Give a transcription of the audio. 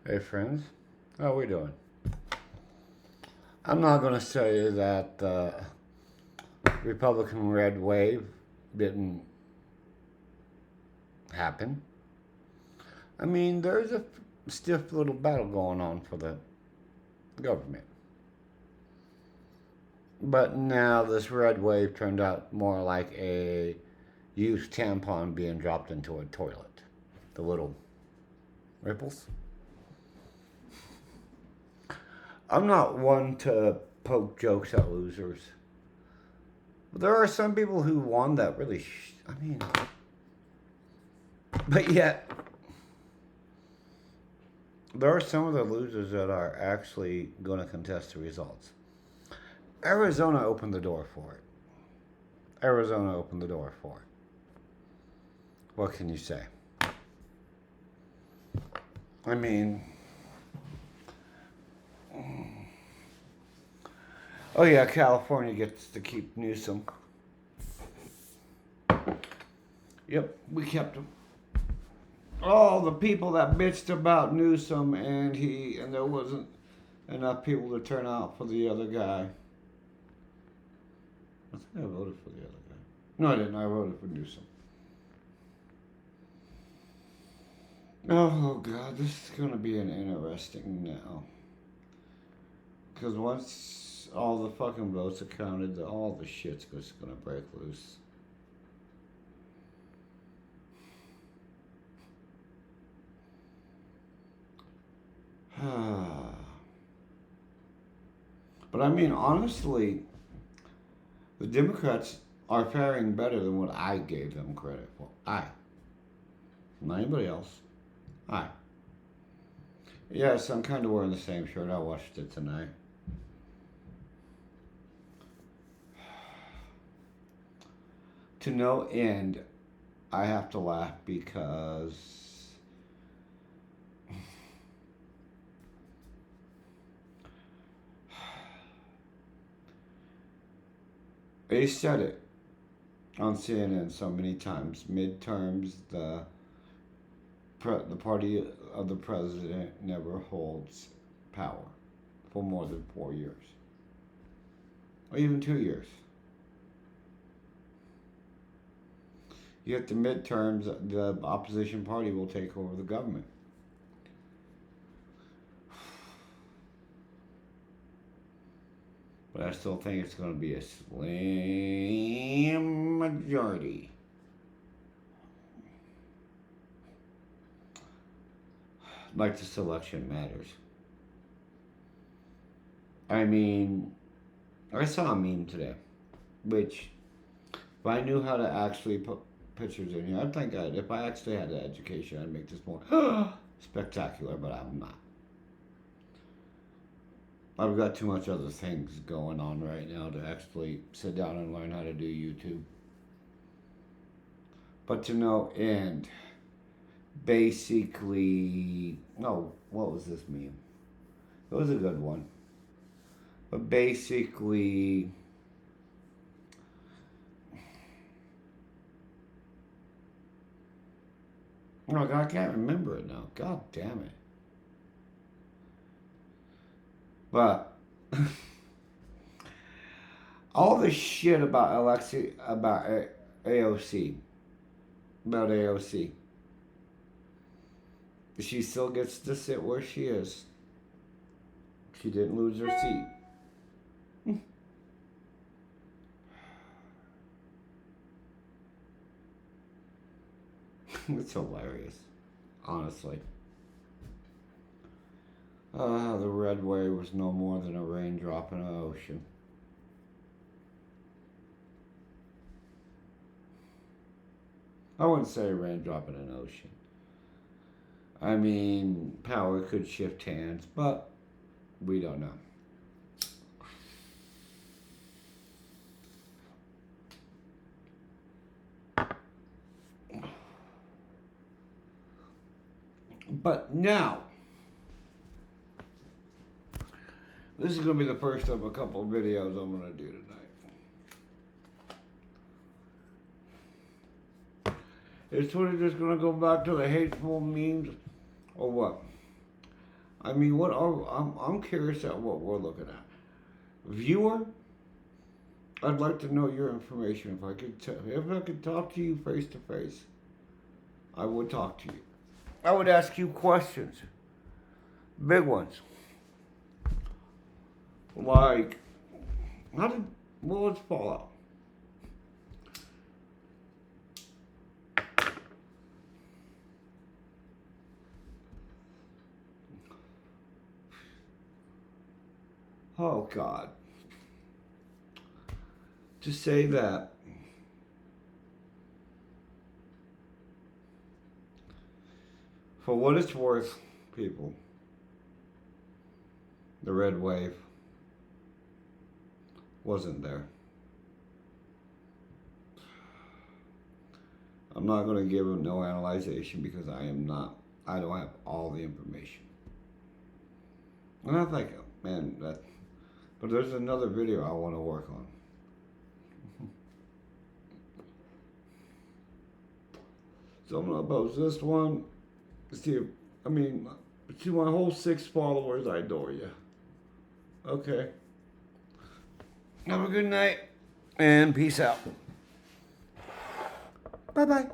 Hey friends, how we doing? I'm not going to say that Republican red wave didn't happen. I mean, there's a stiff little battle going on for the government. But now this red wave turned out more like a used tampon being dropped into a toilet. The little ripples. I'm not one to poke jokes at losers. But there are some people who won that really, I mean, but yet, there are some of the losers that are actually going to contest the results. Arizona opened the door for it. Arizona opened the door for it. What can you say? I mean, oh yeah, California gets to keep Newsom. Yep, we kept him. All the people that bitched about Newsom and there wasn't enough people to turn out for the other guy. I think I voted for the other guy. No, I didn't. I voted for Newsom. Oh God, this is gonna be an interesting now. Because once all the fucking votes are counted, all the shit's just gonna break loose. But I mean, honestly, the Democrats are faring better than what I gave them credit for. Not anybody else. I. Yes, I'm kind of wearing the same shirt. I washed it tonight. To no end, I have to laugh because they said it on CNN so many times. Midterms, the party of the president never holds power for more than 4 years, or even 2 years. You get the midterms, the opposition party will take over the government. But I still think it's going to be a slim majority. Like this election matters. I mean, I saw a meme today, which if I knew how to actually put pictures in here, I think if I actually had the education, I'd make this more spectacular, but I'm not. I've got too much other things going on right now to actually sit down and learn how to do YouTube. But to no end, basically, no, what was this meme? It was a good one. But basically, oh God, I can't remember it now. God damn it. But all the shit about AOC, about AOC, she still gets to sit where she is. She didn't lose her seat. It's hilarious, honestly. The red wave was no more than a raindrop in an ocean. I wouldn't say a raindrop in an ocean. I mean, power could shift hands, but we don't know. But now, this is going to be the first of a couple of videos I'm going to do tonight. Is Twitter just going to go back to the hateful memes or what? I mean, what are I'm curious at what we're looking at. Viewer, I'd like to know your information. If I could talk to you face to face, I would talk to you. I would ask you questions, big ones, like how did bullets fall out? Oh God. To say that for what it's worth, people, the red wave wasn't there. I'm not going to give him no analyzation because I don't have all the information. And I think, man, but there's another video I want to work on. So I'm going to post this one. To my whole 6 followers, I adore you. Okay. Have a good night and peace out. Bye-bye.